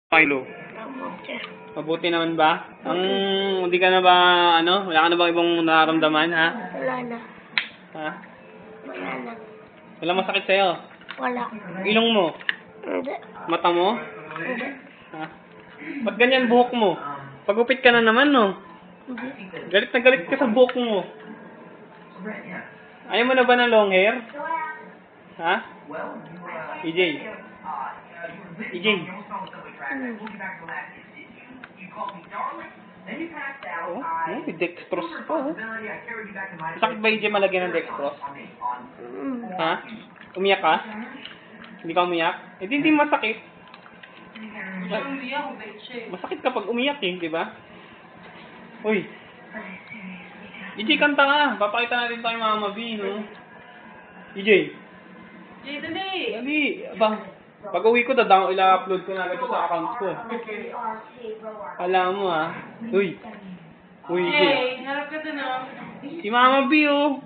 Milo. Mabuti naman ba? Hindi ka na ba, wala ka na ba ibang nararamdaman, ha? Wala na. Ha? Wala na. Wala masakit sa'yo? Wala. Ilong mo? Hindi. Mata mo? Hindi. Ha? Ba't ganyan buhok mo? Pagupit ka na naman, no? Hindi. Galit na galit ka sa buhok mo. Ayaw mo na ba ng long hair? Ha? EJ? EJ? Oh, may dextrose pa, oh. Sakit ba EJ malagyan ng dextrose? Ha? Umiyak ka? Hindi ka umiyak? Eh, hindi masakit. Masakit kapag umiyak eh, di ba? Uy. EJ, kanta ka. Papakita natin tayo Mama B, no? EJ. EJ, dali. Dali. Pag uwi ko, ila-upload ko na agad sa account ko. Alam mo, ha? Uy. Uy, EJ. EJ, harap ka dun, oh. Si Mama B, oh.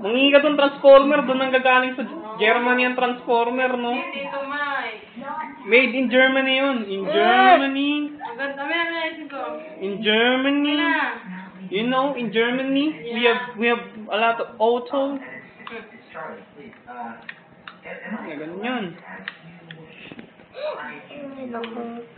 Mangingi ka doon transformer. Doon nang gagaling sa Germany ang transformer, no? Dito, Mike. Made in Germany yun. In Germany. Maganda, may naisip ko. In Germany. Na. You know, in Germany, we have a lot of auto. Ganyan. Hindi.